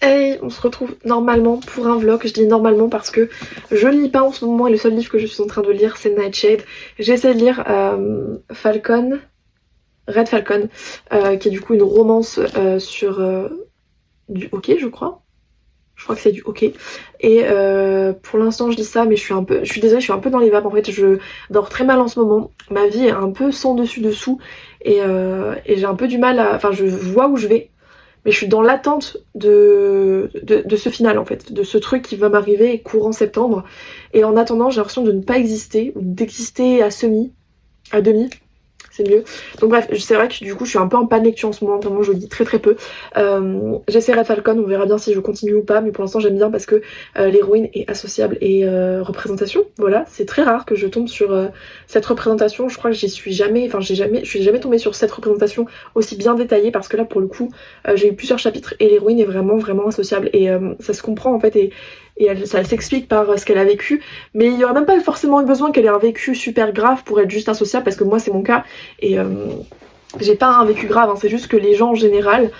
Hey, on se retrouve normalement pour un vlog. Je dis normalement parce que je lis pas en ce moment et le seul livre que je suis en train de lire c'est Nightshade. J'essaie de lire Red Falcon, qui est du coup une romance sur du hockey je crois. Je crois que c'est du hockey. Et pour l'instant je lis ça mais je suis désolée, je suis un peu dans les vapes en fait. Je dors très mal en ce moment. Ma vie est un peu sans dessus dessous et j'ai un peu du mal à... Enfin je vois où je vais. Mais je suis dans l'attente de ce final en fait, de ce truc qui va m'arriver courant septembre. Et en attendant, j'ai l'impression de ne pas exister, ou d'exister à demi. C'est mieux. Donc bref, c'est vrai que du coup je suis un peu en panne lecture en ce moment, vraiment je lis très très peu. J'essaierai Falcon, on verra bien si je continue ou pas, mais pour l'instant j'aime bien parce que l'héroïne est associable et représentation. Voilà, c'est très rare que je tombe sur cette représentation. Je crois que je suis jamais tombée sur cette représentation aussi bien détaillée parce que là pour le coup j'ai eu plusieurs chapitres et l'héroïne est vraiment vraiment associable et ça se comprend en fait et ça s'explique par ce qu'elle a vécu, mais il n'y aurait même pas forcément eu besoin qu'elle ait un vécu super grave pour être juste insociable, parce que moi c'est mon cas, et j'ai pas un vécu grave, hein, c'est juste que les gens en général...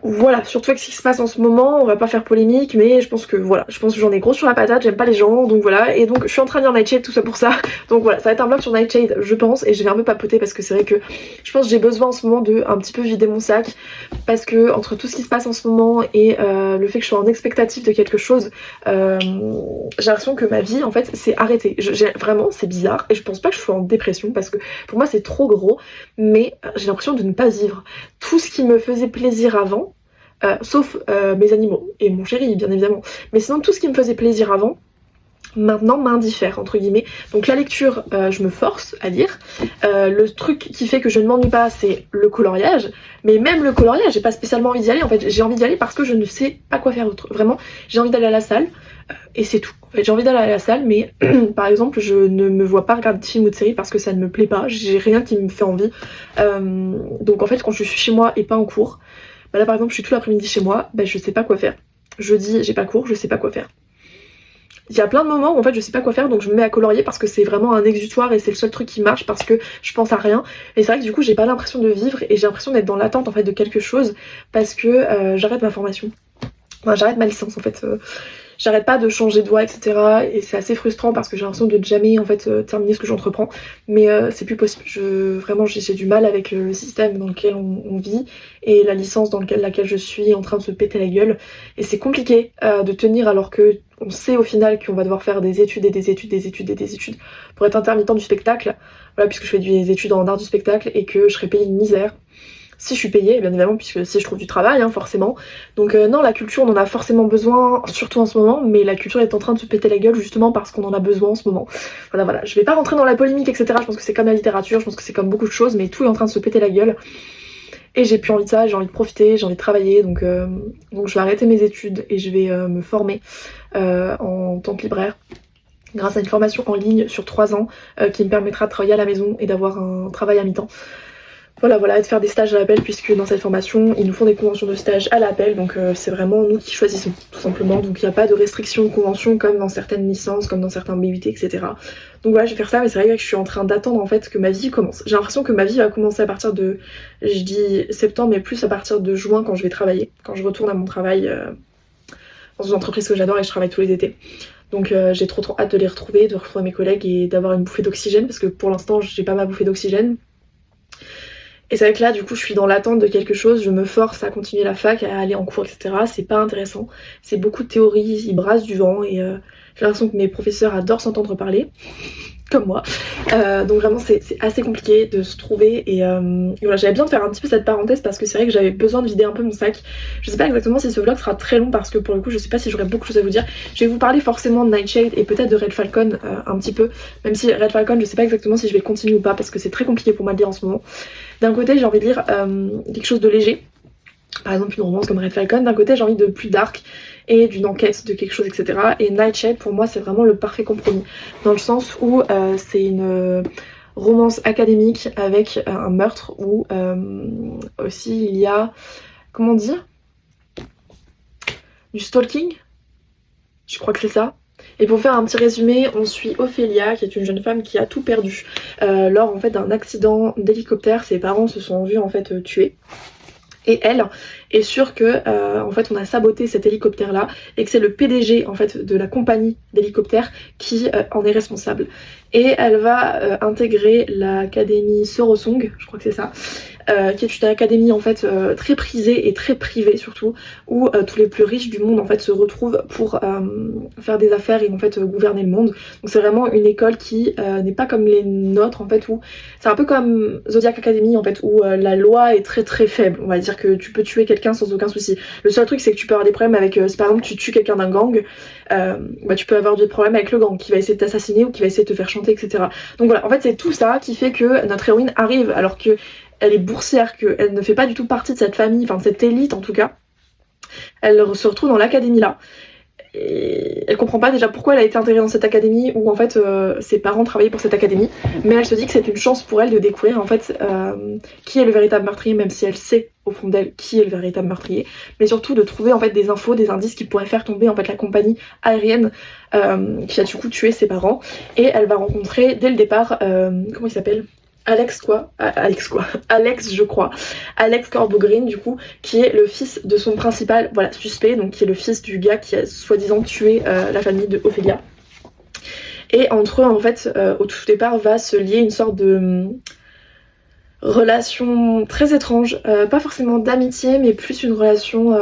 Voilà, surtout avec ce qui se passe en ce moment, on va pas faire polémique, mais je pense que j'en ai gros sur la patate, j'aime pas les gens, donc voilà, et donc je suis en train de lire Nightshade, tout ça pour ça, donc voilà, ça va être un vlog sur Nightshade, je pense, et je vais un peu papoter parce que c'est vrai que je pense que j'ai besoin en ce moment de un petit peu vider mon sac, parce que entre tout ce qui se passe en ce moment et le fait que je sois en expectative de quelque chose, j'ai l'impression que ma vie en fait s'est arrêtée. Vraiment, c'est bizarre, et je pense pas que je sois en dépression, parce que pour moi c'est trop gros, mais j'ai l'impression de ne pas vivre. Tout ce qui me faisait plaisir avant, sauf mes animaux et mon chéri bien évidemment, mais sinon tout ce qui me faisait plaisir avant maintenant m'indiffère entre guillemets. Donc la lecture, je me force à lire, le truc qui fait que je ne m'ennuie pas c'est le coloriage, mais même le coloriage j'ai pas spécialement envie d'y aller en fait. J'ai envie d'y aller parce que je ne sais pas quoi faire d'autre, vraiment j'ai envie d'aller à la salle et c'est tout. En fait, j'ai envie d'aller à la salle, mais par exemple je ne me vois pas regarder de film ou de série parce que ça ne me plaît pas, j'ai rien qui me fait envie, donc en fait quand je suis chez moi et pas en cours, bah là par exemple je suis tout l'après-midi chez moi, bah je sais pas quoi faire. Jeudi j'ai pas cours, je sais pas quoi faire. Il y a plein de moments où en fait je sais pas quoi faire, donc je me mets à colorier parce que c'est vraiment un exutoire et c'est le seul truc qui marche parce que je pense à rien. Et c'est vrai que du coup j'ai pas l'impression de vivre et j'ai l'impression d'être dans l'attente en fait de quelque chose parce que j'arrête ma formation. Enfin j'arrête ma licence en fait. J'arrête pas de changer de voie, etc. Et c'est assez frustrant parce que j'ai l'impression de jamais en fait terminer ce que j'entreprends. Mais c'est plus possible. Vraiment j'ai du mal avec le système dans lequel on vit et la licence dans laquelle je suis en train de se péter la gueule. Et c'est compliqué de tenir alors que on sait au final qu'on va devoir faire des études et des études, des études et des études pour être intermittent du spectacle. Voilà, puisque je fais des études en art du spectacle et que je serais payée une misère. Si je suis payée, bien évidemment, puisque si je trouve du travail, hein, forcément. Donc non, la culture, on en a forcément besoin, surtout en ce moment, mais la culture est en train de se péter la gueule justement parce qu'on en a besoin en ce moment. Voilà, je vais pas rentrer dans la polémique, etc. Je pense que c'est comme la littérature, je pense que c'est comme beaucoup de choses, mais tout est en train de se péter la gueule. Et j'ai plus envie de ça, j'ai envie de profiter, j'ai envie de travailler, donc je vais arrêter mes études et je vais me former en tant que libraire, grâce à une formation en ligne sur 3 ans qui me permettra de travailler à la maison et d'avoir un travail à mi-temps. Voilà, et de faire des stages à l'appel, puisque dans cette formation, ils nous font des conventions de stage à l'appel, donc c'est vraiment nous qui choisissons, tout simplement. Donc il n'y a pas de restriction de convention comme dans certaines licences, comme dans certains BUT, etc. Donc voilà, je vais faire ça, mais c'est vrai que je suis en train d'attendre en fait que ma vie commence. J'ai l'impression que ma vie va commencer à partir de, je dis septembre, mais plus à partir de juin quand je vais travailler, quand je retourne à mon travail dans une entreprise que j'adore et que je travaille tous les étés. Donc j'ai trop hâte de les retrouver, de retrouver mes collègues et d'avoir une bouffée d'oxygène, parce que pour l'instant j'ai pas ma bouffée d'oxygène. Et c'est vrai que là du coup je suis dans l'attente de quelque chose, je me force à continuer la fac, à aller en cours, etc. C'est pas intéressant, c'est beaucoup de théorie, ils brassent du vent et j'ai l'impression que mes professeurs adorent s'entendre parler, comme moi. Donc vraiment c'est assez compliqué de se trouver et voilà, j'avais besoin de faire un petit peu cette parenthèse parce que c'est vrai que j'avais besoin de vider un peu mon sac. Je sais pas exactement si ce vlog sera très long parce que pour le coup je sais pas si j'aurai beaucoup de choses à vous dire. Je vais vous parler forcément de Nightshade et peut-être de Red Falcon un petit peu, même si Red Falcon je sais pas exactement si je vais le continuer ou pas parce que c'est très compliqué pour moi de lire en ce moment. D'un côté j'ai envie de lire quelque chose de léger, par exemple une romance comme Red Falcon, d'un côté j'ai envie de plus dark et d'une enquête de quelque chose, etc. Et Nightshade pour moi c'est vraiment le parfait compromis, dans le sens où c'est une romance académique avec un meurtre où aussi il y a, comment dire, du stalking, je crois que c'est ça. Et pour faire un petit résumé, on suit Ophélia qui est une jeune femme qui a tout perdu lors en fait d'un accident d'hélicoptère. Ses parents se sont vus en fait tués. Et elle est sûr que en fait on a saboté cet hélicoptère là et que c'est le PDG en fait de la compagnie d'hélicoptères qui en est responsable. Et elle va intégrer l'académie Sorosong, je crois que c'est ça, qui est une académie en fait très prisée et très privée surtout, où tous les plus riches du monde en fait se retrouvent pour faire des affaires et en fait gouverner le monde. Donc c'est vraiment une école qui n'est pas comme les nôtres en fait, où c'est un peu comme Zodiac Academy en fait, où la loi est très très faible. On va dire que tu peux tuer quelqu'un sans aucun souci. Le seul truc c'est que tu peux avoir des problèmes avec, si par exemple tu tues quelqu'un d'un gang, bah, tu peux avoir des problèmes avec le gang qui va essayer de t'assassiner ou qui va essayer de te faire chanter, etc. Donc voilà, en fait c'est tout ça qui fait que notre héroïne arrive alors que elle est boursière, qu'elle ne fait pas du tout partie de cette famille, enfin de cette élite en tout cas. Elle se retrouve dans l'académie là. Et elle comprend pas déjà pourquoi elle a été intégrée dans cette académie où en fait ses parents travaillaient pour cette académie, mais elle se dit que c'est une chance pour elle de découvrir en fait qui est le véritable meurtrier, même si elle sait au fond d'elle qui est le véritable meurtrier, mais surtout de trouver en fait des infos, des indices qui pourraient faire tomber en fait la compagnie aérienne qui a du coup tué ses parents. Et elle va rencontrer dès le départ comment il s'appelle, Alex je crois, Alex Corbo-Green du coup, qui est le fils de son principal suspect, donc qui est le fils du gars qui a soi-disant tué la famille de Ophélia. Et entre eux en fait au tout départ va se lier une sorte de relation très étrange, pas forcément d'amitié mais plus une relation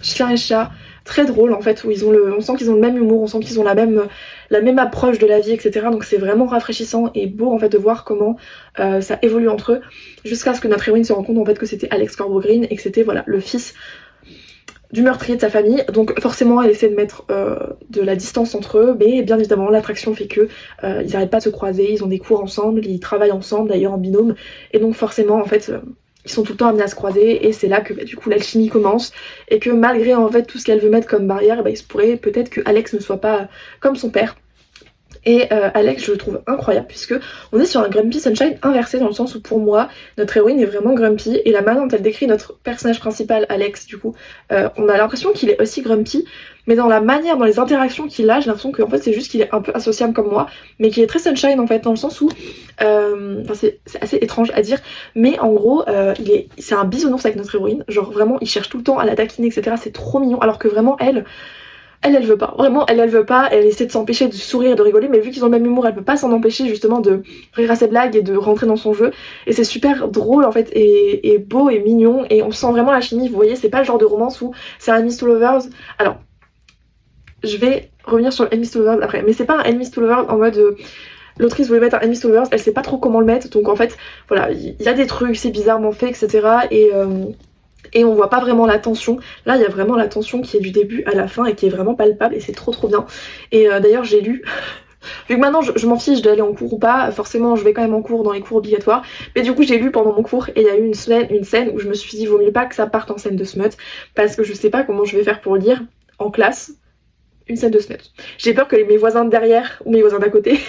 chien et chat, très drôle en fait, où on sent qu'ils ont le même humour, on sent qu'ils ont la même approche de la vie, etc. Donc c'est vraiment rafraîchissant et beau en fait de voir comment ça évolue entre eux, jusqu'à ce que notre héroïne se rende compte en fait que c'était Alex Corbo-Green et que c'était voilà le fils du meurtrier de sa famille. Donc forcément elle essaie de mettre de la distance entre eux, mais bien évidemment l'attraction fait que ils n'arrêtent pas de se croiser, ils ont des cours ensemble, ils travaillent ensemble d'ailleurs en binôme, et donc forcément en fait ils sont tout le temps amenés à se croiser, et c'est là que du coup l'alchimie commence, et que malgré en fait tout ce qu'elle veut mettre comme barrière, il se pourrait peut-être que Alex ne soit pas comme son père. Et Alex je le trouve incroyable, puisque on est sur un Grumpy Sunshine inversé, dans le sens où pour moi notre héroïne est vraiment grumpy, et la manière dont elle décrit notre personnage principal Alex du coup, on a l'impression qu'il est aussi grumpy, mais dans la manière, dans les interactions qu'il a, j'ai l'impression qu'en fait c'est juste qu'il est un peu associable comme moi, mais qu'il est très sunshine en fait, dans le sens où c'est assez étrange à dire, mais en gros c'est un bisounours avec notre héroïne, genre vraiment il cherche tout le temps à la taquiner, etc. C'est trop mignon, alors que vraiment elle veut pas, vraiment elle veut pas, elle essaie de s'empêcher de sourire et de rigoler, mais vu qu'ils ont le même humour, elle peut pas s'en empêcher justement de rire à ses blagues et de rentrer dans son jeu, et c'est super drôle en fait, et beau et mignon, et on sent vraiment la chimie. Vous voyez, c'est pas le genre de romance où c'est un enemies to lovers. Alors je vais revenir sur le enemies to lovers après, mais c'est pas un enemies to lovers en mode l'autrice voulait mettre un enemies to lovers, elle sait pas trop comment le mettre, donc en fait voilà, il y a des trucs, c'est bizarrement fait, etc. Et on voit pas vraiment la tension. Là il y a vraiment la tension qui est du début à la fin et qui est vraiment palpable, et c'est trop bien. Et d'ailleurs j'ai lu vu que maintenant je m'en fiche d'aller en cours ou pas, forcément je vais quand même en cours dans les cours obligatoires, mais du coup j'ai lu pendant mon cours, et il y a eu une scène où je me suis dit vaut mieux pas que ça parte en scène de smut, parce que je sais pas comment je vais faire pour lire en classe une scène de smut. J'ai peur que mes voisins de derrière ou mes voisins d'à côté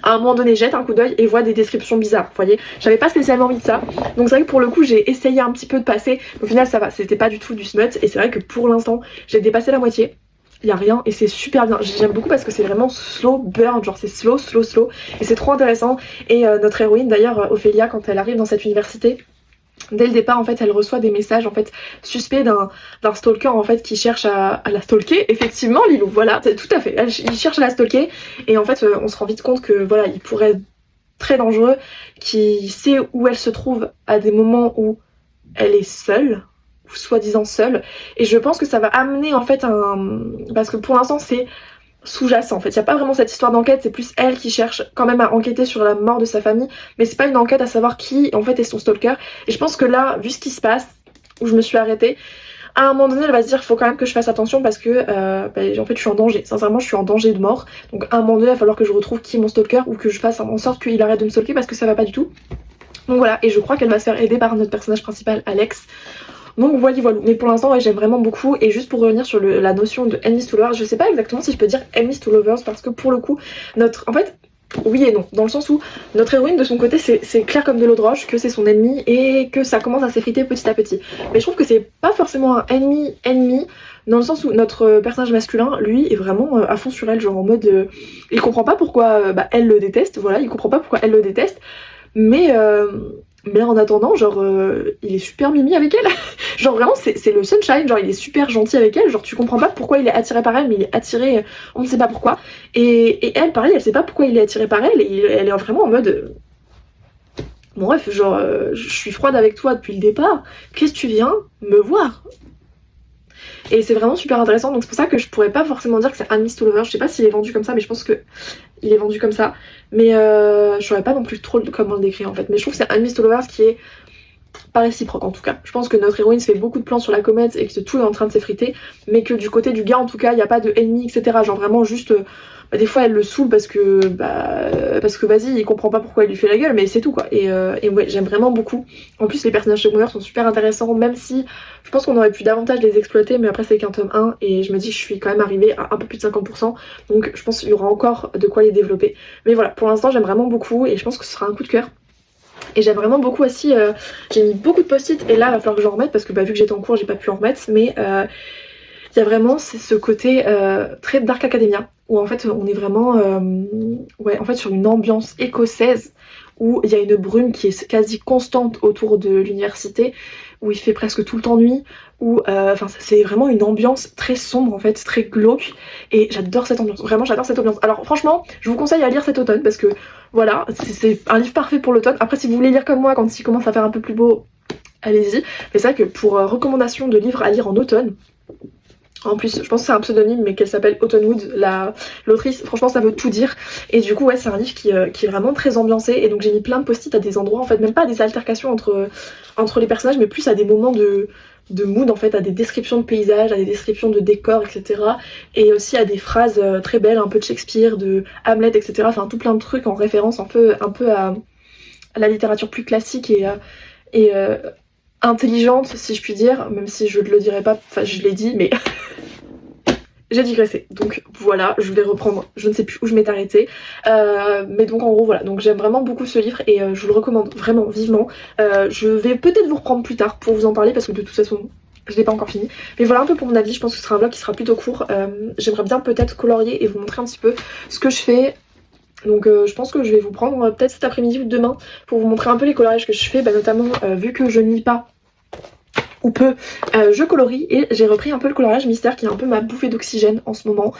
à un moment donné jettent un coup d'œil et voient des descriptions bizarres, vous voyez. J'avais pas spécialement envie de ça, donc c'est vrai que pour le coup j'ai essayé un petit peu de passer, au final ça va, c'était pas du tout du smut, et c'est vrai que pour l'instant j'ai dépassé la moitié, il y a rien, et c'est super bien. J'aime beaucoup parce que c'est vraiment slow burn, genre c'est slow, et c'est trop intéressant. Et notre héroïne d'ailleurs, Ophélia, quand elle arrive dans cette université, dès le départ en fait elle reçoit des messages en fait suspects d'un stalker en fait qui cherche à la stalker, effectivement Lilou, voilà, tout à fait, il cherche à la stalker, et en fait on se rend vite compte que voilà, il pourrait être très dangereux, qui sait où elle se trouve à des moments où elle est seule, ou soi-disant seule, et je pense que ça va amener en fait parce que pour l'instant c'est sous-jacent en fait, il n'y a pas vraiment cette histoire d'enquête, c'est plus elle qui cherche quand même à enquêter sur la mort de sa famille, mais c'est pas une enquête à savoir qui en fait est son stalker. Et je pense que là, vu ce qui se passe, où je me suis arrêtée, à un moment donné elle va se dire faut quand même que je fasse attention, parce que en fait je suis en danger, sincèrement je suis en danger de mort, donc à un moment donné il va falloir que je retrouve qui est mon stalker, ou que je fasse en sorte qu'il arrête de me stalker, parce que ça va pas du tout. Donc voilà, et je crois qu'elle va se faire aider par notre personnage principal Alex. Donc voilà, mais pour l'instant ouais, j'aime vraiment beaucoup. Et juste pour revenir sur la notion de enemies to lovers, je sais pas exactement si je peux dire enemies to lovers, parce que pour le coup en fait oui et non, dans le sens où notre héroïne de son côté c'est clair comme de l'eau de roche que c'est son ennemi, et que ça commence à s'effriter petit à petit. Mais je trouve que c'est pas forcément un ennemi, dans le sens où notre personnage masculin lui est vraiment à fond sur elle, genre en mode il comprend pas pourquoi elle le déteste, voilà, il comprend pas pourquoi elle le déteste, mais Mais en attendant, genre, il est super mimi avec elle. Genre, vraiment, c'est le sunshine. Genre, il est super gentil avec elle. Genre, tu comprends pas pourquoi il est attiré par elle, mais il est attiré, on ne sait pas pourquoi. Et elle, pareil, elle sait pas pourquoi il est attiré par elle. Et elle est vraiment en mode. Bon, bref, genre, je suis froide avec toi depuis le départ. Qu'est-ce que tu viens me voir? Et c'est vraiment super intéressant. Donc, c'est pour ça que je pourrais pas forcément dire que c'est Enemies to Lovers. Je sais pas s'il est vendu comme ça, mais je pense que il est vendu comme ça. Mais je saurais pas non plus trop comment le décrire en fait. Mais je trouve que c'est Enemies to Lovers qui est pas réciproque en tout cas. Je pense que notre héroïne se fait beaucoup de plans sur la comète et que tout est en train de s'effriter, mais que du côté du gars en tout cas il n'y a pas de ennemi etc. Genre vraiment juste des fois elle le saoule parce que vas-y il comprend pas pourquoi il lui fait la gueule, mais c'est tout quoi. Et ouais, j'aime vraiment beaucoup. En plus les personnages secondaires sont super intéressants, même si je pense qu'on aurait pu davantage les exploiter, mais après c'est qu'un tome 1 et je me dis que je suis quand même arrivée à un peu plus de 50%, donc je pense qu'il y aura encore de quoi les développer. Mais voilà, pour l'instant j'aime vraiment beaucoup et je pense que ce sera un coup de cœur. Et j'aime vraiment beaucoup aussi, j'ai mis beaucoup de post-it et là il va falloir que j'en remette parce que vu que j'étais en cours j'ai pas pu en remettre, mais il y a vraiment ce côté très Dark Academia où en fait on est vraiment ouais, en fait sur une ambiance écossaise où il y a une brume qui est quasi constante autour de l'université, où il fait presque tout le temps nuit, où enfin c'est vraiment une ambiance très sombre en fait, très glauque, et j'adore cette ambiance, vraiment j'adore cette ambiance. Alors franchement je vous conseille à lire cet automne parce que voilà, c'est un livre parfait pour l'automne. Après si vous voulez lire comme moi quand il commence à faire un peu plus beau, allez-y, mais c'est vrai que pour recommandation de livres à lire en automne, en plus, je pense que c'est un pseudonyme, mais qu'elle s'appelle Autumnwood, l'autrice. Franchement, ça veut tout dire. Et du coup, ouais, c'est un livre qui est vraiment très ambiancé. Et donc, j'ai mis plein de post-it à des endroits, en fait, même pas à des altercations entre les personnages, mais plus à des moments de mood, en fait, à des descriptions de paysages, à des descriptions de décors, etc. Et aussi à des phrases très belles, un peu de Shakespeare, de Hamlet, etc. Enfin, tout plein de trucs en référence un peu à la littérature plus classique et intelligente, si je puis dire, même si je ne le dirais pas, enfin, je l'ai dit, mais. J'ai digressé, donc voilà, je vais reprendre, je ne sais plus où je m'étais arrêtée, mais donc en gros voilà, donc j'aime vraiment beaucoup ce livre et je vous le recommande vraiment vivement. Je vais peut-être vous reprendre plus tard pour vous en parler parce que de toute façon je l'ai pas encore fini, mais voilà un peu pour mon avis. Je pense que ce sera un vlog qui sera plutôt court. J'aimerais bien peut-être colorier et vous montrer un petit peu ce que je fais. Donc je pense que je vais vous prendre peut-être cet après-midi ou demain pour vous montrer un peu les coloriages que je fais, notamment vu que je ne lis pas ou peu, je colorie et j'ai repris un peu le coloriage mystère qui est un peu ma bouffée d'oxygène en ce moment,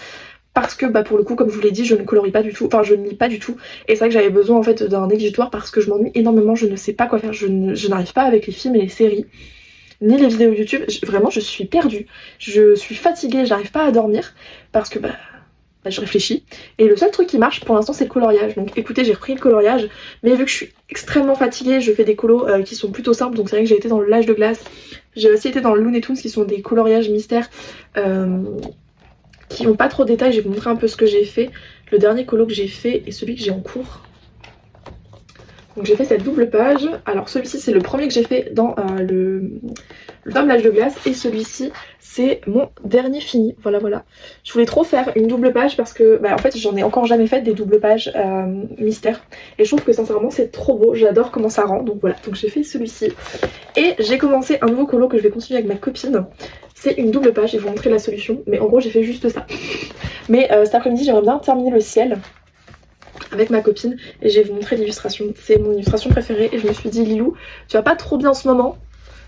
parce que pour le coup comme je vous l'ai dit je ne colorie pas du tout, enfin je ne lis pas du tout, et c'est vrai que j'avais besoin en fait d'un exutoire parce que je m'ennuie énormément, je ne sais pas quoi faire, je n'arrive pas avec les films et les séries ni les vidéos YouTube, vraiment je suis perdue, je suis fatiguée, j'arrive pas à dormir parce que je réfléchis, et le seul truc qui marche pour l'instant c'est le coloriage. Donc écoutez, j'ai repris le coloriage, mais vu que je suis extrêmement fatiguée, je fais des colos qui sont plutôt simples. Donc c'est vrai que j'ai été dans le L'Âge de glace, j'ai aussi été dans le Looney Tunes qui sont des coloriages mystères qui n'ont pas trop de détails. Je vais vous montrer un peu ce que j'ai fait. Le dernier colo que j'ai fait et celui que j'ai en cours. Donc j'ai fait cette double page. Alors celui-ci c'est le premier que j'ai fait dans le tome L'Âge de glace, et celui-ci c'est mon dernier fini. Voilà. Je voulais trop faire une double page parce que en fait j'en ai encore jamais fait des doubles pages mystères, et je trouve que sincèrement c'est trop beau, j'adore comment ça rend. Donc voilà, donc j'ai fait celui-ci et j'ai commencé un nouveau colo que je vais continuer avec ma copine. C'est une double page, je vais vous montrer la solution, mais en gros j'ai fait juste ça. Mais cet après-midi j'aimerais bien terminer le ciel avec ma copine et je vais vous montrer l'illustration. C'est mon illustration préférée et je me suis dit Lilou, tu vas pas trop bien en ce moment,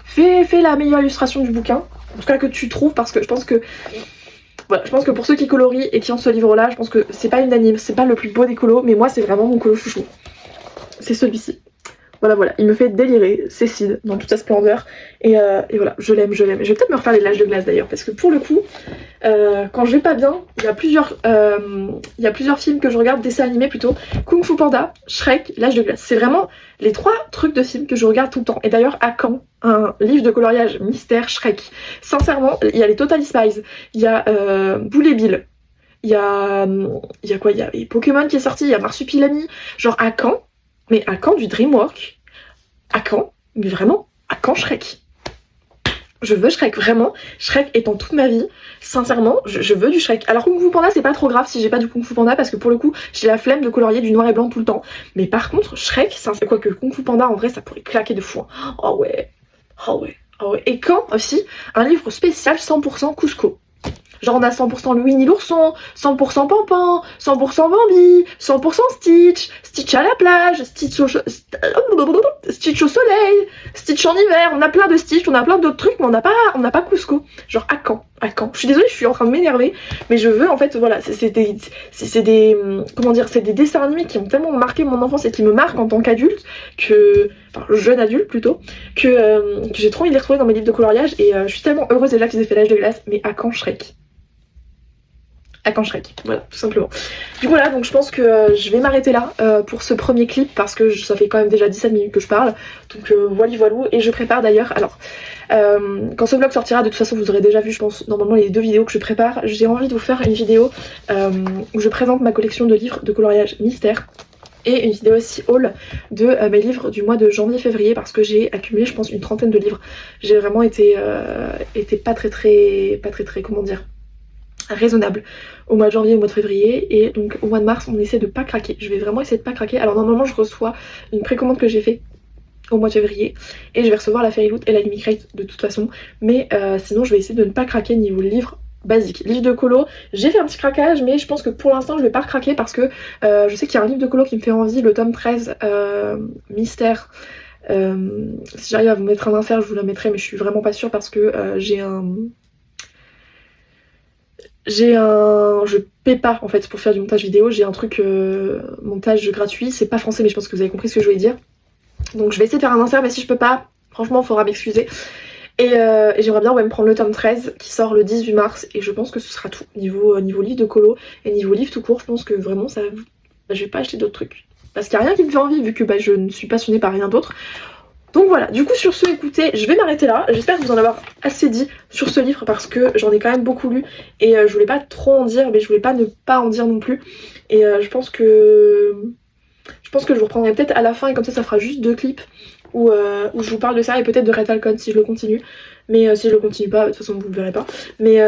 fais la meilleure illustration du bouquin, en tout cas que tu trouves, parce que je pense que voilà, je pense que pour ceux qui colorient et qui ont ce livre là, je pense que c'est pas unanime, c'est pas le plus beau des colos, mais moi c'est vraiment mon colo chouchou, c'est celui-ci. Voilà, il me fait délirer, Cécile, dans toute sa splendeur. Et voilà, je l'aime. Je vais peut-être me refaire les L'Âge de glace d'ailleurs, parce que pour le coup, quand je vais pas bien, il y a plusieurs films que je regarde, dessins animés plutôt. Kung Fu Panda, Shrek, L'Âge de glace. C'est vraiment les 3 trucs de films que je regarde tout le temps. Et d'ailleurs, à quand un livre de coloriage mystère Shrek? Sincèrement, il y a les Totally Spies, il y a Boule et Bill, il y a quoi? Il y a Pokémon qui est sorti, il y a Marsupilami. Genre à quand? Mais à quand du DreamWorks? À quand? Mais vraiment, à quand Shrek? Je veux Shrek, vraiment. Shrek étant toute ma vie, sincèrement, je veux du Shrek. Alors Kung Fu Panda, c'est pas trop grave si j'ai pas du Kung Fu Panda, parce que pour le coup, j'ai la flemme de colorier du noir et blanc tout le temps. Mais par contre, Shrek, c'est quoi que Kung Fu Panda, en vrai, ça pourrait claquer de fou. Oh ouais. Et quand aussi, un livre spécial 100% Cusco. Genre on a 100% le Winnie l'ourson, 100% Pampan, 100% Bambi, 100% Stitch, Stitch à la plage, Stitch au soleil, Stitch en hiver, on a plein de Stitch, on a plein d'autres trucs, mais on n'a pas Cusco. Genre à quand? À quand? Je suis désolée, je suis en train de m'énerver, mais je veux en fait, voilà, c'est des comment dire, c'est des dessins animés qui ont tellement marqué mon enfance et qui me marquent en tant qu'adulte, enfin jeune adulte plutôt, que j'ai trop envie de les retrouver dans mes livres de coloriage, et je suis tellement heureuse là qu'ils aient fait l'âge de glace. Mais à quand Shrek? À quand Shrek? Voilà, tout simplement. Du coup là, donc je pense que je vais m'arrêter là pour ce premier clip, parce que ça fait quand même déjà 17 minutes que je parle. Donc voilà, et je prépare d'ailleurs, alors quand ce vlog sortira, de toute façon vous aurez déjà vu, je pense, normalement les 2 vidéos que je prépare. J'ai envie de vous faire une vidéo où je présente ma collection de livres de coloriage mystère, et une vidéo aussi haul de mes livres du mois de janvier-février, parce que j'ai accumulé je pense une trentaine de livres. J'ai vraiment été pas très comment dire, raisonnable au mois de janvier, au mois de février, et donc au mois de mars on essaie de pas craquer. Je vais vraiment essayer de pas craquer. Alors normalement je reçois une précommande que j'ai fait au mois de février, et je vais recevoir la Fairy Loot et la Lumicrate de toute façon, mais sinon je vais essayer de ne pas craquer niveau livre basique. Livre de colo, j'ai fait un petit craquage, mais je pense que pour l'instant je vais pas craquer, parce que je sais qu'il y a un livre de colo qui me fait envie, le tome 13 mystère. Si j'arrive à vous mettre un insert je vous la mettrai, mais je suis vraiment pas sûre, parce que je paie pas en fait pour faire du montage vidéo, j'ai un truc montage gratuit, c'est pas français mais je pense que vous avez compris ce que je voulais dire. Donc je vais essayer de faire un insert, mais si je peux pas, franchement faudra m'excuser. Et j'aimerais bien me prendre le tome 13 qui sort le 18 mars, et je pense que ce sera tout niveau livre de colo, et niveau livre tout court. Je pense que vraiment ça, je vais pas acheter d'autres trucs, parce qu'il n'y a rien qui me fait envie, vu que je ne suis passionnée par rien d'autre. Donc voilà, du coup sur ce, écoutez, je vais m'arrêter là. J'espère vous en avoir assez dit sur ce livre, parce que j'en ai quand même beaucoup lu, et je voulais pas trop en dire, mais je voulais pas ne pas en dire non plus. Et je pense que je vous reprendrai peut-être à la fin, et comme ça fera juste 2 clips où je vous parle de ça, et peut-être de Red Falcon si je le continue. Mais si je le continue pas, de toute façon vous le verrez pas. Mais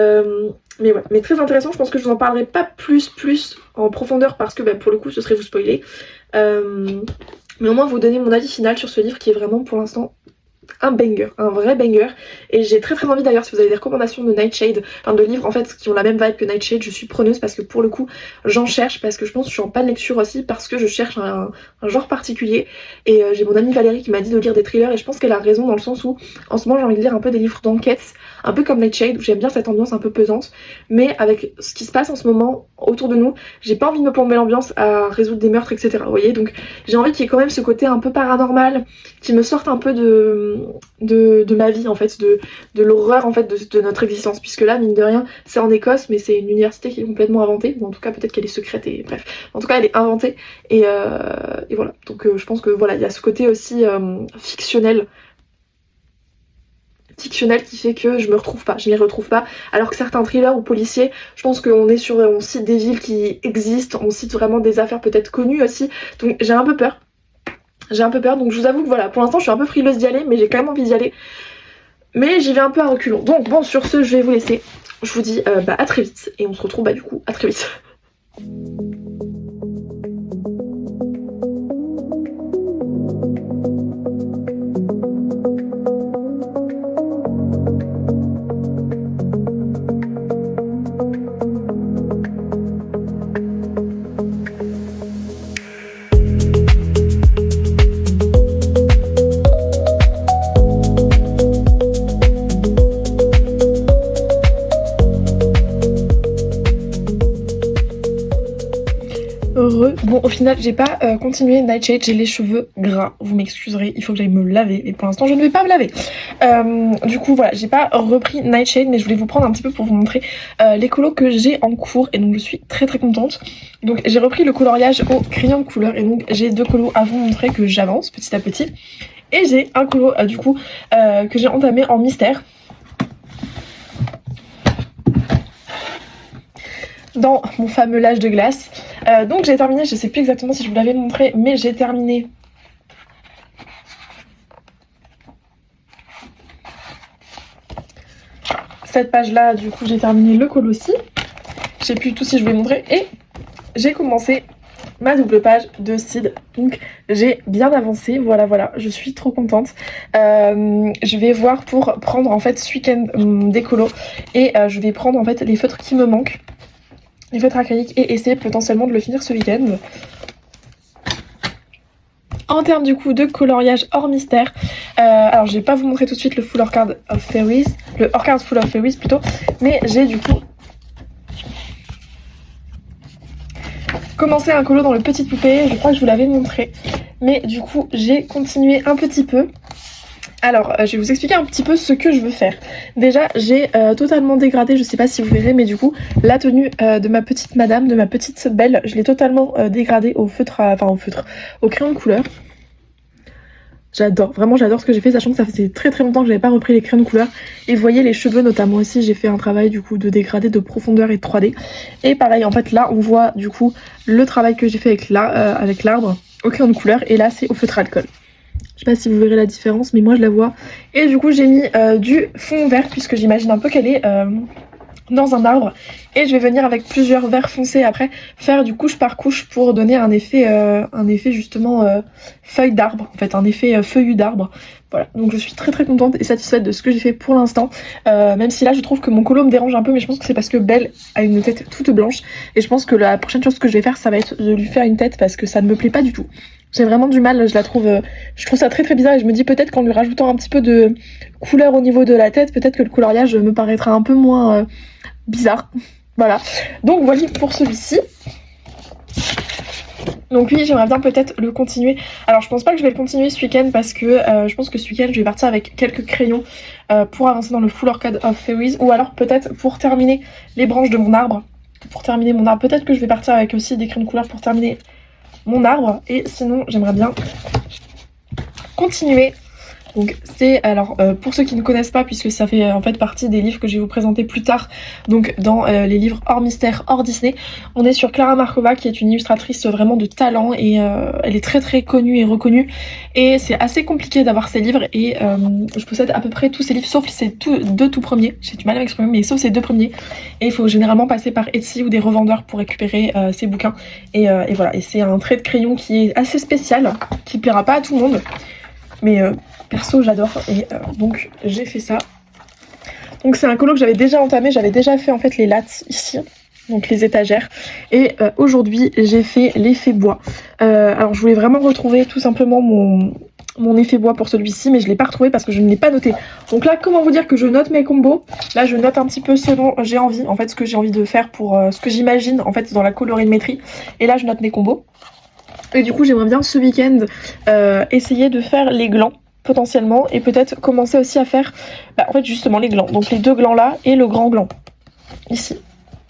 voilà, mais très intéressant. Je pense que je vous en parlerai pas plus en profondeur, parce que pour le coup ce serait vous spoiler. Mais au moins vous donner mon avis final sur ce livre, qui est vraiment pour l'instant un banger, un vrai banger. Et j'ai très envie d'ailleurs, si vous avez des recommandations de Nightshade, enfin de livres en fait qui ont la même vibe que Nightshade, je suis preneuse, parce que pour le coup j'en cherche, parce que je pense que je suis en panne de lecture aussi, parce que je cherche un genre particulier. Et j'ai mon amie Valérie qui m'a dit de lire des thrillers, et je pense qu'elle a raison, dans le sens où en ce moment j'ai envie de lire un peu des livres d'enquête, un peu comme Nightshade, où j'aime bien cette ambiance un peu pesante, mais avec ce qui se passe en ce moment autour de nous, j'ai pas envie de me plomber l'ambiance à résoudre des meurtres, etc. Vous voyez, donc j'ai envie qu'il y ait quand même ce côté un peu paranormal, qui me sorte un peu de ma vie en fait, de l'horreur en fait de notre existence, puisque là mine de rien c'est en Écosse, mais c'est une université qui est complètement inventée, ou en tout cas peut-être qu'elle est secrète, et bref, en tout cas elle est inventée, et voilà, donc je pense que voilà, il y a ce côté aussi fictionnel qui fait que je m'y retrouve pas, alors que certains thrillers ou policiers, je pense qu'on cite des villes qui existent, on cite vraiment des affaires peut-être connues aussi, donc j'ai un peu peur. Donc je vous avoue que voilà, pour l'instant je suis un peu frileuse d'y aller, mais j'ai quand même envie d'y aller. Mais j'y vais un peu à reculons. Donc bon, sur ce, je vais vous laisser. Je vous dis à très vite, et on se retrouve du coup à très vite. Bon, au final j'ai pas continué Nightshade, j'ai les cheveux gras, vous m'excuserez, il faut que j'aille me laver, mais pour l'instant je ne vais pas me laver. Du coup voilà, j'ai pas repris Nightshade, mais je voulais vous prendre un petit peu pour vous montrer les colos que j'ai en cours, et donc je suis très contente. Donc j'ai repris le coloriage au crayon de couleur, et donc j'ai 2 colos à vous montrer que j'avance petit à petit. Et j'ai un colo du coup que j'ai entamé en mystère, dans mon fameux l'âge de glace. Donc j'ai terminé, je sais plus exactement si je vous l'avais montré, mais j'ai terminé cette page là, du coup j'ai terminé le colo aussi. Je sais plus tout si je vous l'ai montré, et j'ai commencé ma double page de Seed. Donc j'ai bien avancé, voilà, je suis trop contente. Je vais voir pour prendre en fait ce week-end des colos et je vais prendre en fait les feutres qui me manquent, les feutres acryliques, et essayer potentiellement de le finir ce week-end. En termes du coup de coloriage hors mystère, alors je vais pas vous montrer tout de suite le Full Orchard of Fairies, le Orchard Full of Fairies plutôt, mais j'ai du coup commencé un colo dans le Petite Poupée, je crois que je vous l'avais montré, mais du coup j'ai continué un petit peu. Alors, je vais vous expliquer un petit peu ce que je veux faire. Déjà, j'ai totalement dégradé, je sais pas si vous verrez, mais du coup, la tenue de ma petite madame, de ma petite belle, je l'ai totalement dégradée au feutre, au crayon de couleur. J'adore, vraiment j'adore ce que j'ai fait, sachant que ça faisait très très longtemps que j'avais pas repris les crayons de couleur. Et vous voyez les cheveux notamment aussi, j'ai fait un travail du coup de dégradé, de profondeur et de 3D. Et pareil, en fait là on voit du coup le travail que j'ai fait avec l'arbre au crayon de couleur, et là c'est au feutre alcool. Je sais pas si vous verrez la différence, mais moi je la vois. Et du coup j'ai mis du fond vert, puisque j'imagine un peu qu'elle est dans un arbre. Et je vais venir avec plusieurs verts foncés après, faire du couche par couche pour donner un effet justement feuille d'arbre, en fait un effet feuillu d'arbre. Voilà, donc je suis très très contente et satisfaite de ce que j'ai fait pour l'instant, même si là je trouve que mon colo me dérange un peu, mais je pense que c'est parce que Belle a une tête toute blanche, et je pense que la prochaine chose que je vais faire, ça va être de lui faire une tête, parce que ça ne me plaît pas du tout. J'ai vraiment du mal, je trouve ça très très bizarre, et je me dis peut-être qu'en lui rajoutant un petit peu de couleur au niveau de la tête, peut-être que le coloriage me paraîtra un peu moins bizarre. Voilà, donc voilà pour celui-ci. Donc oui, j'aimerais bien peut-être le continuer. Alors je pense pas que je vais le continuer ce week-end, parce que je pense que ce week-end je vais partir avec quelques crayons pour avancer dans le Full Orchard of Fairies, ou alors peut-être pour terminer les branches de mon arbre. Peut-être que je vais partir avec aussi des crayons de couleur pour terminer mon arbre, et sinon j'aimerais bien continuer. Donc c'est, alors pour ceux qui ne connaissent pas, puisque ça fait en fait partie des livres que je vais vous présenter plus tard, donc dans les livres hors mystère, hors Disney, on est sur Klara Markova, qui est une illustratrice vraiment de talent, et elle est très très connue et reconnue, et c'est assez compliqué d'avoir ses livres, et je possède à peu près tous ses livres sauf ces deux tout premiers, j'ai du mal à m'exprimer, mais sauf ces deux premiers, et il faut généralement passer par Etsy ou des revendeurs pour récupérer ces bouquins, et voilà, et c'est un trait de crayon qui est assez spécial, qui plaira pas à tout le monde, mais perso j'adore, et donc j'ai fait ça. Donc c'est un colo que j'avais déjà entamé, j'avais déjà fait en fait les lattes ici, donc les étagères, et aujourd'hui j'ai fait l'effet bois. Alors je voulais vraiment retrouver tout simplement mon effet bois pour celui-ci, mais je l'ai pas retrouvé parce que je ne l'ai pas noté. Donc là, comment vous dire que je note mes combos? Là je note un petit peu ce dont j'ai envie, en fait ce que j'ai envie de faire pour ce que j'imagine en fait dans la colorimétrie, et là je note mes combos. Et du coup j'aimerais bien ce week-end essayer de faire les glands potentiellement, et peut-être commencer aussi à faire en fait justement les glands, donc les deux glands là et le grand gland ici.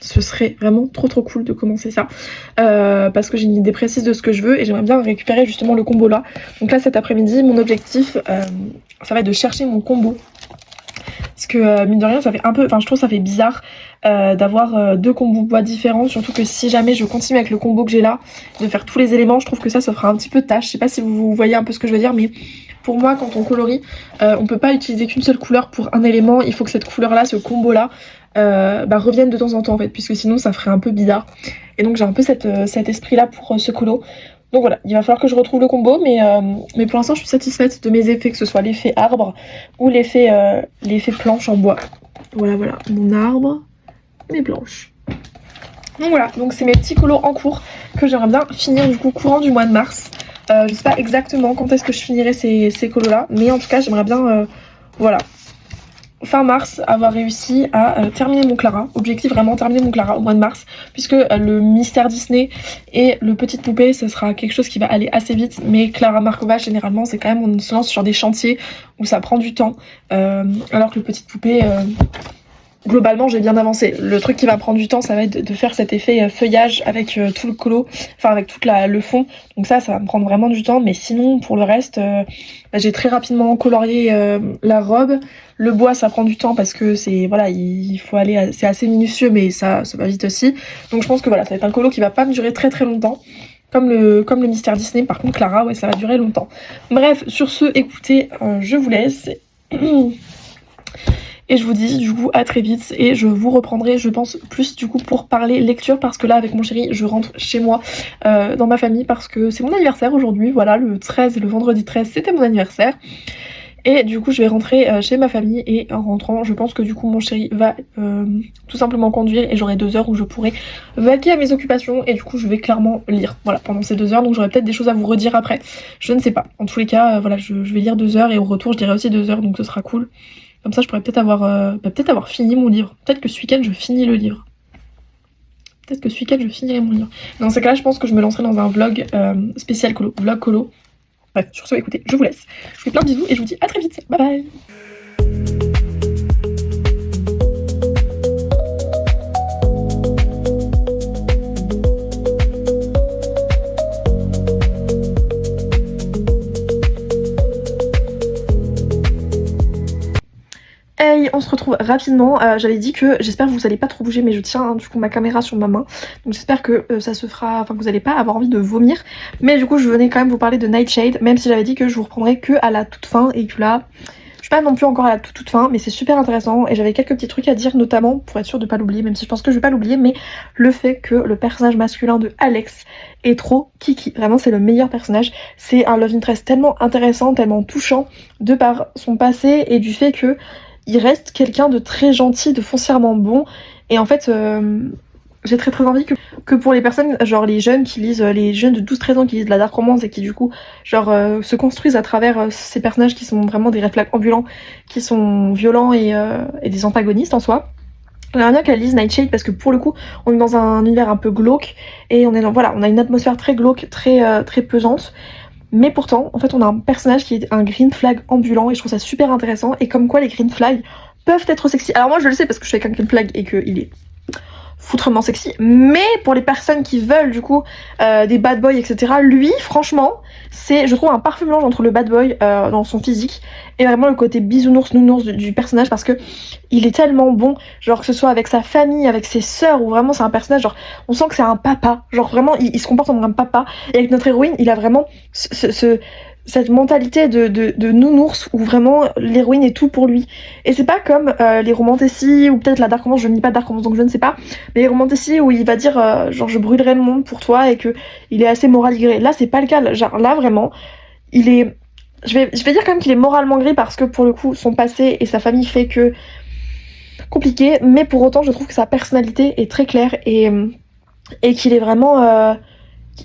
Ce serait vraiment trop trop cool de commencer ça, parce que j'ai une idée précise de ce que je veux, et j'aimerais bien récupérer justement le combo là. Donc là cet après-midi mon objectif ça va être de chercher mon combo, parce que mine de rien ça fait un peu, enfin je trouve ça fait bizarre d'avoir deux combos bois différents, surtout que si jamais je continue avec le combo que j'ai là, de faire tous les éléments, je trouve que ça fera un petit peu de tâche. Je sais pas si vous voyez un peu ce que je veux dire, mais pour moi quand on colorie, on peut pas utiliser qu'une seule couleur pour un élément, il faut que cette couleur là, ce combo là revienne de temps en temps en fait, puisque sinon ça ferait un peu bizarre, et donc j'ai un peu cet esprit là pour ce colo. Donc voilà, il va falloir que je retrouve le combo, mais pour l'instant je suis satisfaite de mes effets, que ce soit l'effet arbre ou l'effet planche en bois. Voilà, mon arbre et mes planches. Donc voilà, donc c'est mes petits colos en cours que j'aimerais bien finir du coup courant du mois de mars. Je sais pas exactement quand est-ce que je finirai ces colos là, mais en tout cas j'aimerais bien, voilà, fin mars avoir réussi à terminer mon Clara. Objectif vraiment terminer mon Clara au mois de mars, puisque le mystère Disney et le Petite Poupée ça sera quelque chose qui va aller assez vite, mais Klara Markova généralement c'est quand même, on se lance sur des chantiers où ça prend du temps, alors que le Petite Poupée globalement j'ai bien avancé. Le truc qui va prendre du temps ça va être de faire cet effet feuillage avec tout le colo, enfin avec tout le fond, donc ça va me prendre vraiment du temps, mais sinon pour le reste j'ai très rapidement colorié la robe. Le bois ça prend du temps parce que c'est, voilà, il faut aller, c'est assez minutieux, mais ça va vite aussi, donc je pense que voilà, ça va être un colo qui va pas me durer très très longtemps comme le mystère Disney. Par contre Clara, ouais, ça va durer longtemps. Bref, sur ce, écoutez, je vous laisse Et je vous dis du coup à très vite et je vous reprendrai je pense plus du coup pour parler lecture parce que là avec mon chéri je rentre chez moi dans ma famille parce que c'est mon anniversaire aujourd'hui, voilà le 13, le vendredi 13 c'était mon anniversaire. Et du coup je vais rentrer chez ma famille et en rentrant je pense que du coup mon chéri va tout simplement conduire et j'aurai 2 heures où je pourrai vaquer à mes occupations et du coup je vais clairement lire voilà pendant ces 2 heures, donc j'aurai peut-être des choses à vous redire après, je ne sais pas, en tous les cas voilà je vais lire 2 heures et au retour je dirai aussi 2 heures donc ce sera cool, comme ça je pourrais peut-être avoir fini mon livre, peut-être que ce week-end je finis le livre. Peut-être que ce week-end je finirai mon livre. Dans ces cas-là je pense que je me lancerai dans un vlog spécial colo, vlog colo. Bref, sur ce, écoutez, je vous laisse. Je vous fais plein de bisous et je vous dis à très vite. Bye bye. Hey, on se retrouve rapidement. J'avais dit que j'espère que vous allez pas trop bouger, mais je tiens du coup ma caméra sur ma main, donc j'espère que ça se fera, enfin que vous allez pas avoir envie de vomir. Mais du coup je venais quand même vous parler de Nightshade, même si j'avais dit que je vous reprendrai que à la toute fin et que là je suis pas non plus encore à la toute fin, mais c'est super intéressant et j'avais quelques petits trucs à dire, notamment pour être sûre de pas l'oublier, même si je pense que je vais pas l'oublier, mais le fait que le personnage masculin de Alex est trop kiki. Vraiment c'est le meilleur personnage. C'est un love interest tellement intéressant, tellement touchant de par son passé et du fait que il reste quelqu'un de très gentil, de foncièrement bon. Et en fait, j'ai très envie que pour les personnes, genre les jeunes qui lisent, les jeunes de 12-13 ans qui lisent de la dark romance et qui du coup, genre se construisent à travers ces personnages qui sont vraiment des red flags ambulants, qui sont violents et des antagonistes en soi. J'aimerais bien qu'elle lise Nightshade parce que pour le coup, on est dans un univers un peu glauque et on a une atmosphère très glauque, très pesante. Mais pourtant, en fait, on a un personnage qui est un green flag ambulant et je trouve ça super intéressant. Et comme quoi les green flags peuvent être sexy. Alors moi je le sais parce que je suis avec un green flag et qu'il est foutrement sexy. Mais pour les personnes qui veulent du coup des bad boys etc. Lui franchement c'est je trouve un parfait mélange entre le bad boy dans son physique et vraiment le côté bisounours nounours du personnage parce que il est tellement bon, genre que ce soit avec sa famille, avec ses sœurs ou vraiment c'est un personnage genre on sent que c'est un papa, genre vraiment il se comporte comme un papa et avec notre héroïne il a vraiment cette mentalité de nounours où vraiment l'héroïne est tout pour lui. Et c'est pas comme les romantécies ou peut-être la dark romance, je ne lis pas dark romance donc je ne sais pas, mais les romantécies où il va dire genre je brûlerai le monde pour toi et que il est assez moral gris. Là c'est pas le cas, genre là vraiment il est, je vais dire quand même qu'il est moralement gris parce que pour le coup son passé et sa famille fait que compliqué, mais pour autant je trouve que sa personnalité est très claire et qu'il est vraiment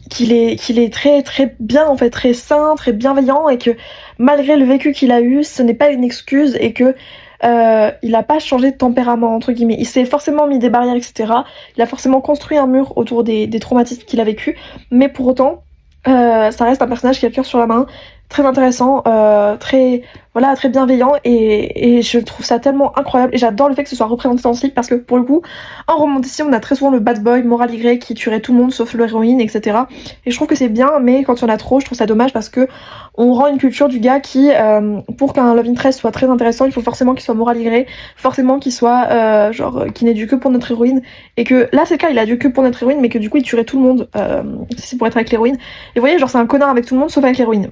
qu'il est très bien en fait, très sain, très bienveillant et que malgré le vécu qu'il a eu, ce n'est pas une excuse et que il a pas changé de tempérament entre guillemets. Il s'est forcément mis des barrières etc. Il a forcément construit un mur autour des traumatismes qu'il a vécu, mais pour autant ça reste un personnage qui a le cœur sur la main, très intéressant, très bienveillant et je trouve ça tellement incroyable et j'adore le fait que ce soit représenté dans ce livre parce que pour le coup en romantisme on a très souvent le bad boy moral Y qui tuerait tout le monde sauf l'héroïne etc. Et je trouve que c'est bien mais quand il y en a trop je trouve ça dommage parce que on rend une culture du gars qui pour qu'un love interest soit très intéressant il faut forcément qu'il soit moral Y, forcément qu'il soit qui n'ait dû que pour notre héroïne et que là c'est le cas il a dû que pour notre héroïne mais que du coup il tuerait tout le monde si c'est pour être avec l'héroïne et vous voyez genre c'est un connard avec tout le monde sauf avec l'héroïne.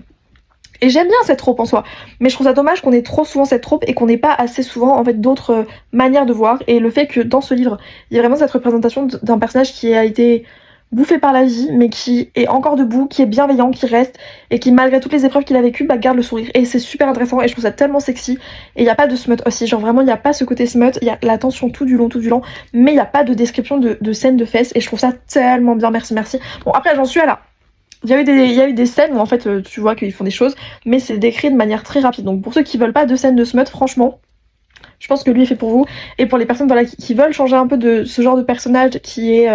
Et j'aime bien cette trope en soi, mais je trouve ça dommage qu'on ait trop souvent cette trope et qu'on n'ait pas assez souvent en fait d'autres manières de voir. Et le fait que dans ce livre, il y a vraiment cette représentation d'un personnage qui a été bouffé par la vie, mais qui est encore debout, qui est bienveillant, qui reste, et qui malgré toutes les épreuves qu'il a vécues, bah, garde le sourire. Et c'est super intéressant et je trouve ça tellement sexy. Et il n'y a pas de smut aussi, genre vraiment il n'y a pas ce côté smut, il y a la tension tout du long, mais il n'y a pas de description de scène de fesses et je trouve ça tellement bien, merci. Bon après j'en suis à là. Il y a eu des scènes où en fait tu vois qu'ils font des choses, mais c'est décrit de manière très rapide. Donc pour ceux qui veulent pas de scènes de smut, franchement, je pense que lui est fait pour vous. Et pour les personnes voilà, qui veulent changer un peu de ce genre de personnage qui est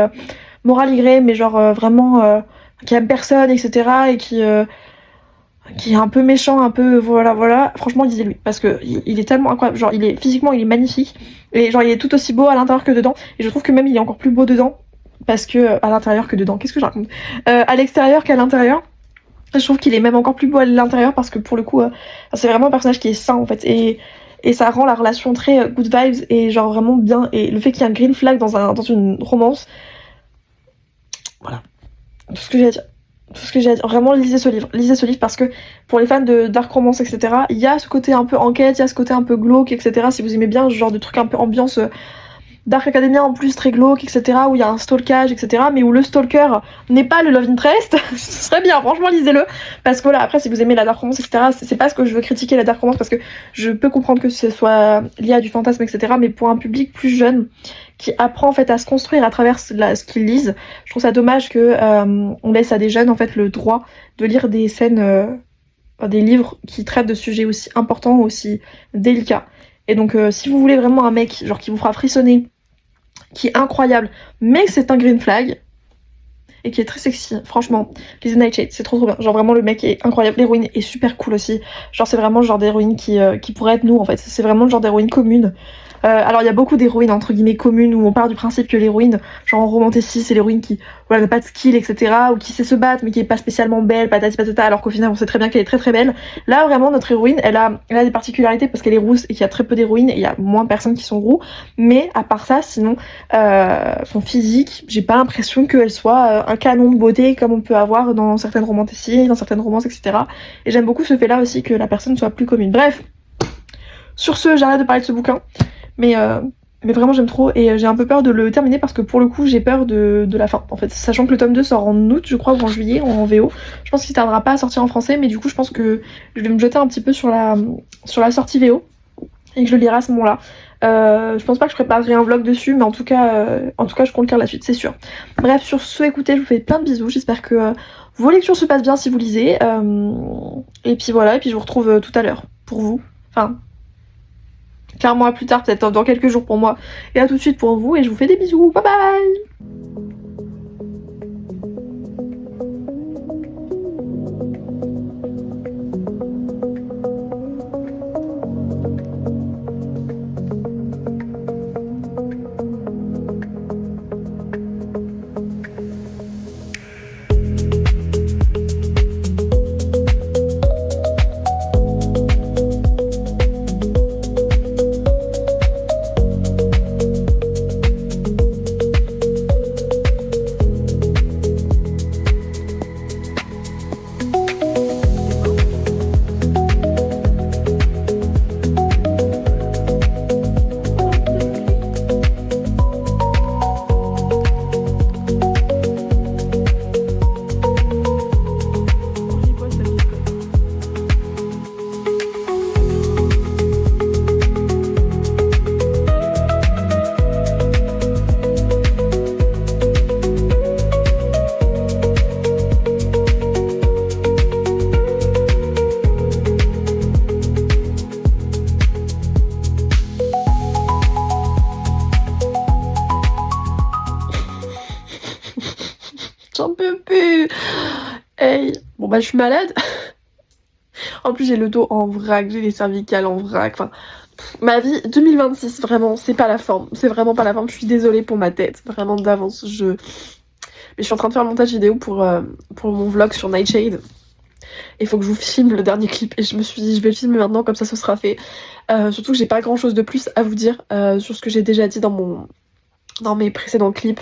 moral Y, mais genre vraiment qui aime personne, etc. et qui est un peu méchant, un peu voilà. Franchement lisez-lui parce que il est tellement incroyable. Genre physiquement il est magnifique et genre il est tout aussi beau à l'intérieur que dedans. Et je trouve que même il est encore plus beau dedans. Parce que à l'intérieur que dedans, qu'est-ce que je raconte à l'extérieur qu'à l'intérieur. Je trouve qu'il est même encore plus beau à l'intérieur parce que pour le coup c'est vraiment un personnage qui est sain en fait et ça rend la relation très good vibes et genre vraiment bien. Et le fait qu'il y ait un green flag dans une romance, voilà tout ce que j'ai à dire. tout ce que j'ai à dire. Vraiment, lisez ce livre parce que pour les fans de dark romance, etc., il y a ce côté un peu enquête, il y a ce côté un peu glauque, etc. Si vous aimez bien ce genre de truc un peu ambiance Dark Academia en plus très glauque, etc., où il y a un stalkage, etc., mais où le stalker n'est pas le love interest, ce serait bien, franchement lisez-le, parce que voilà, après si vous aimez la dark romance, etc., c'est pas ce que je veux critiquer la dark romance, parce que je peux comprendre que ce soit lié à du fantasme, etc., mais pour un public plus jeune, qui apprend en fait à se construire à travers ce qu'ils lisent, je trouve ça dommage que on laisse à des jeunes en fait le droit de lire des scènes, des livres qui traitent de sujets aussi importants, aussi délicats. Et donc si vous voulez vraiment un mec genre qui vous fera frissonner, qui est incroyable, mais c'est un green flag, et qui est très sexy, franchement, lisez Nightshade, c'est trop bien, genre vraiment le mec est incroyable, l'héroïne est super cool aussi, genre c'est vraiment le genre d'héroïne qui pourrait être nous en fait, c'est vraiment le genre d'héroïne commune. Alors il y a beaucoup d'héroïnes entre guillemets communes où on part du principe que l'héroïne, genre en romanticisme, c'est l'héroïne qui voilà, n'a pas de skill, etc., ou qui sait se battre mais qui est pas spécialement belle, patati patata, alors qu'au final on sait très bien qu'elle est très très belle. Là vraiment notre héroïne, elle a des particularités parce qu'elle est rousse et qu'il y a très peu d'héroïnes et il y a moins de personnes qui sont roux, mais à part ça, sinon son physique, j'ai pas l'impression qu'elle soit un canon de beauté comme on peut avoir dans certaines romanticismes, dans certaines romances, etc. Et j'aime beaucoup ce fait là aussi que la personne soit plus commune. Bref, sur ce, j'arrête de parler de ce bouquin. Mais vraiment j'aime trop et j'ai un peu peur de le terminer parce que pour le coup j'ai peur de la fin en fait, sachant que le tome 2 sort en août je crois ou en juillet en VO. Je pense qu'il tardera pas à sortir en français, mais du coup je pense que je vais me jeter un petit peu sur la sortie VO et que je le lirai à ce moment là. Je pense pas que je préparerai un vlog dessus, mais en tout cas je compte lire la suite, c'est sûr. Bref, sur ce, écoutez, je vous fais plein de bisous, j'espère que vos lectures se passent bien si vous lisez, et puis voilà, et puis je vous retrouve tout à l'heure pour vous, enfin clairement à plus tard, peut-être dans quelques jours pour moi, et à tout de suite pour vous, et je vous fais des bisous, bye bye. J'en peux plus. Hey. Bon bah je suis malade. En plus j'ai le dos en vrac, j'ai les cervicales en vrac, enfin... Ma vie 2026, vraiment, c'est pas la forme. C'est vraiment pas la forme, je suis désolée pour ma tête, vraiment d'avance. Mais je suis en train de faire le montage vidéo pour mon vlog sur Nightshade. Il faut que je vous filme le dernier clip et je me suis dit je vais le filmer maintenant, comme ça ce sera fait. Surtout que j'ai pas grand chose de plus à vous dire sur ce que j'ai déjà dit dans mes précédents clips,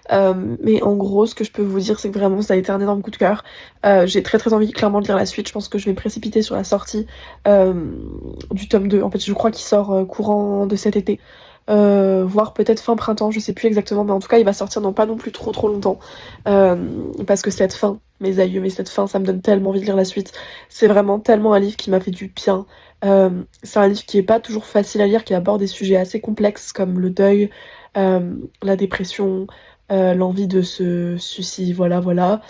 mais en gros ce que je peux vous dire c'est que vraiment ça a été un énorme coup de cœur. J'ai très très envie clairement de lire la suite. Je pense que je vais me précipiter sur la sortie du tome 2. En fait je crois qu'il sort courant de cet été, voire peut-être fin printemps, je sais plus exactement, mais en tout cas il va sortir dans pas non plus trop longtemps, parce que cette fin, mes aïeux, mais cette fin ça me donne tellement envie de lire la suite. C'est vraiment tellement un livre qui m'a fait du bien. C'est un livre qui est pas toujours facile à lire, qui aborde des sujets assez complexes comme le deuil, la dépression, l'envie de se suicider, voilà.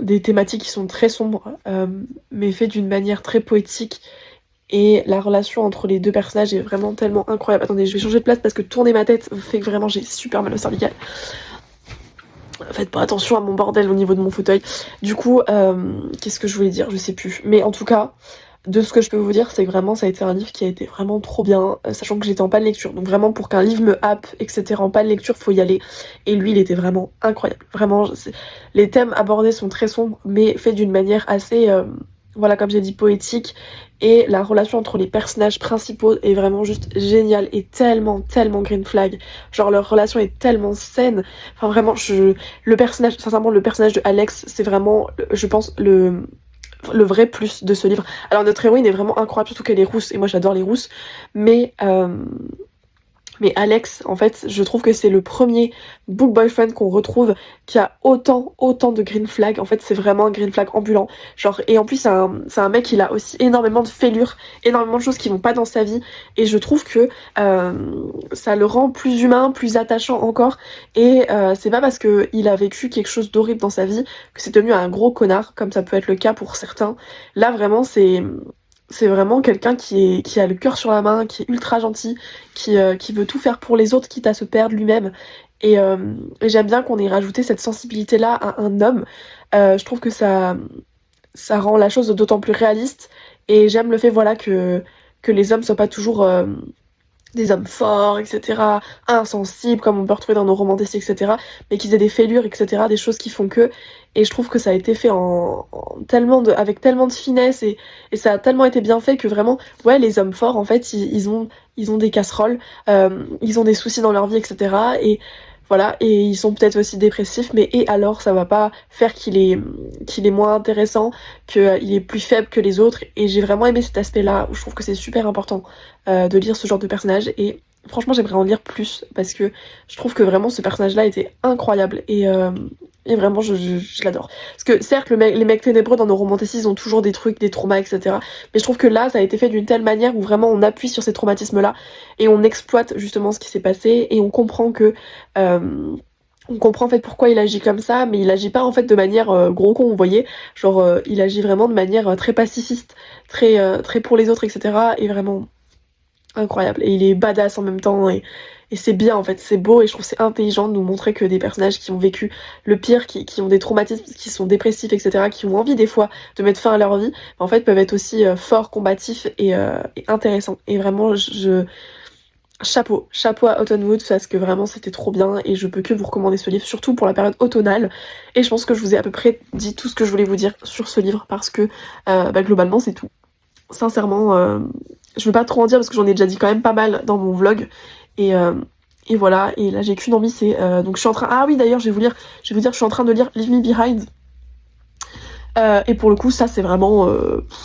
Des thématiques qui sont très sombres, mais fait d'une manière très poétique. Et la relation entre les deux personnages est vraiment tellement incroyable. Attendez, je vais changer de place parce que tourner ma tête fait que vraiment j'ai super mal au cervical. Faites pas attention à mon bordel au niveau de mon fauteuil. Du coup, qu'est-ce que je voulais dire? Je sais plus. Mais en tout cas, de ce que je peux vous dire, c'est que vraiment ça a été un livre qui a été vraiment trop bien, sachant que j'étais en panne lecture. Donc vraiment pour qu'un livre me happe, etc. en panne lecture, faut y aller. Et lui, il était vraiment incroyable. Vraiment, les thèmes abordés sont très sombres, mais faits d'une manière assez voilà, comme j'ai dit, poétique, et la relation entre les personnages principaux est vraiment juste géniale et tellement green flag. Genre leur relation est tellement saine. Enfin vraiment, le personnage, sincèrement, le personnage de Alex, c'est vraiment, je pense, le vrai plus de ce livre. Alors notre héroïne est vraiment incroyable, surtout qu'elle est rousse, et moi j'adore les rousses, mais mais Alex, en fait, je trouve que c'est le premier book boyfriend qu'on retrouve qui a autant de green flag. En fait, c'est vraiment un green flag ambulant. Genre, et en plus, c'est un mec, il a aussi énormément de fêlures, énormément de choses qui vont pas dans sa vie. Et je trouve que ça le rend plus humain, plus attachant encore. Et c'est pas parce que il a vécu quelque chose d'horrible dans sa vie que c'est devenu un gros connard, comme ça peut être le cas pour certains. Là, vraiment, c'est vraiment quelqu'un qui a le cœur sur la main, qui est ultra gentil, qui veut tout faire pour les autres, quitte à se perdre lui-même. Et j'aime bien qu'on ait rajouté cette sensibilité-là à un homme. Je trouve que ça rend la chose d'autant plus réaliste. Et j'aime le fait, voilà, que les hommes soient pas toujours des hommes forts, etc., insensibles, comme on peut retrouver dans nos romans d'essai, etc., mais qu'ils aient des fêlures, etc., des choses qui font que... Et je trouve que ça a été fait avec tellement de finesse, et ça a tellement été bien fait que vraiment, ouais, les hommes forts, en fait, ils ont des casseroles, ils ont des soucis dans leur vie, etc., et voilà, et ils sont peut-être aussi dépressifs, mais et alors, ça va pas faire qu'il est moins intéressant, qu'il est plus faible que les autres, et j'ai vraiment aimé cet aspect-là, où je trouve que c'est super important de lire ce genre de personnage, et franchement j'aimerais en lire plus parce que je trouve que vraiment ce personnage là était incroyable, et vraiment je l'adore. Parce que certes les mecs ténébreux dans nos romans ils ont toujours des trucs, des traumas, etc., mais je trouve que là ça a été fait d'une telle manière où vraiment on appuie sur ces traumatismes là et on exploite justement ce qui s'est passé, et on comprend que on comprend en fait pourquoi il agit comme ça, mais il agit pas en fait de manière gros con, vous voyez, genre il agit vraiment de manière très pacifiste, très pour les autres, etc., et vraiment incroyable. Et il est badass en même temps, et c'est bien en fait, c'est beau, et je trouve c'est intelligent de nous montrer que des personnages qui ont vécu le pire, qui ont des traumatismes, qui sont dépressifs, etc., qui ont envie des fois de mettre fin à leur vie, en fait peuvent être aussi forts, combatifs, et intéressants. Et vraiment chapeau à Autumnwood, parce que vraiment c'était trop bien, et je peux que vous recommander ce livre, surtout pour la période automnale. Et je pense que je vous ai à peu près dit tout ce que je voulais vous dire sur ce livre, parce que globalement c'est tout. Sincèrement, je veux pas trop en dire parce que j'en ai déjà dit quand même pas mal dans mon vlog, et, euh, et voilà, et là j'ai qu'une envie, c'est donc je suis en train, ah oui d'ailleurs je vais vous dire, je suis en train de lire Leave Me Behind. Et pour le coup ça c'est vraiment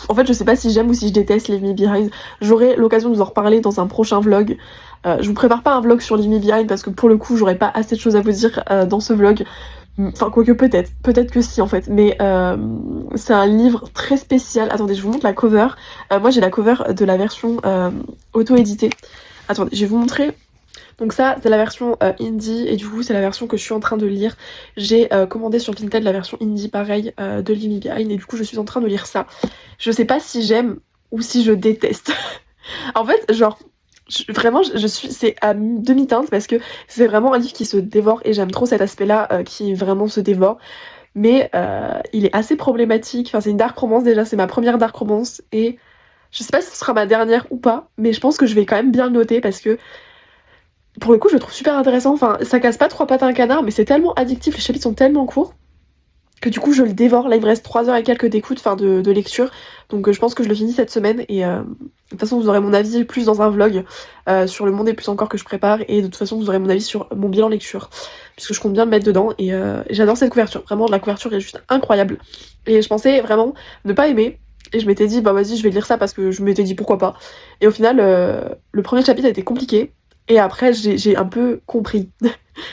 en fait je sais pas si j'aime ou si je déteste Leave Me Behind. J'aurai l'occasion de vous en reparler dans un prochain vlog. Je vous prépare pas un vlog sur Leave Me Behind parce que pour le coup j'aurais pas assez de choses à vous dire dans ce vlog. Enfin quoique peut-être que si en fait, mais c'est un livre très spécial. Attendez, je vous montre la cover. Moi j'ai la cover de la version auto-éditée. Attendez, je vais vous montrer. Donc ça c'est la version indie, et du coup c'est la version que je suis en train de lire. J'ai commandé sur Vinted la version indie pareil de Leave Me Behind, et du coup je suis en train de lire ça. Je sais pas si j'aime ou si je déteste. En fait genre vraiment je suis, c'est à demi-teinte parce que c'est vraiment un livre qui se dévore, et j'aime trop cet aspect là qui vraiment se dévore, mais il est assez problématique. Enfin c'est une dark romance, déjà c'est ma première dark romance, et je sais pas si ce sera ma dernière ou pas, mais je pense que je vais quand même bien le noter parce que pour le coup je le trouve super intéressant. Enfin ça casse pas trois pattes à un canard, mais c'est tellement addictif, les chapitres sont tellement courts que du coup je le dévore. Là il me reste 3 heures et quelques d'écoute, enfin de lecture, donc je pense que je le finis cette semaine, et de toute façon vous aurez mon avis plus dans un vlog sur le monde et plus encore que je prépare, et de toute façon vous aurez mon avis sur mon bilan lecture puisque je compte bien le mettre dedans, et j'adore cette couverture, vraiment la couverture est juste incroyable, et je pensais vraiment ne pas aimer, et je m'étais dit bah vas-y je vais lire ça parce que je m'étais dit pourquoi pas, et au final le premier chapitre a été compliqué, et après j'ai un peu compris.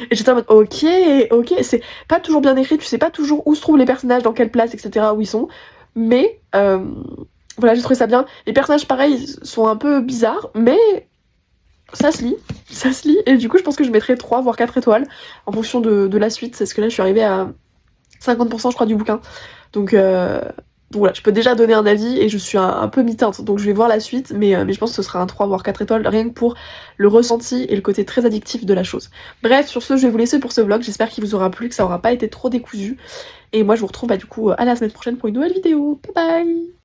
Et j'étais en mode ok, c'est pas toujours bien écrit, tu sais pas toujours où se trouvent les personnages, dans quelle place, etc., où ils sont, mais voilà, j'ai trouvé ça bien. Les personnages pareils sont un peu bizarres, mais ça se lit, et du coup je pense que je mettrai 3 voire 4 étoiles en fonction de la suite, parce que là je suis arrivée à 50% je crois du bouquin, donc voilà, je peux déjà donner un avis, et je suis un peu mi-teinte, donc je vais voir la suite, mais je pense que ce sera un 3 voire 4 étoiles, rien que pour le ressenti et le côté très addictif de la chose. Bref, sur ce, je vais vous laisser pour ce vlog, j'espère qu'il vous aura plu, que ça aura pas été trop décousu, et moi je vous retrouve du coup à la semaine prochaine pour une nouvelle vidéo. Bye bye.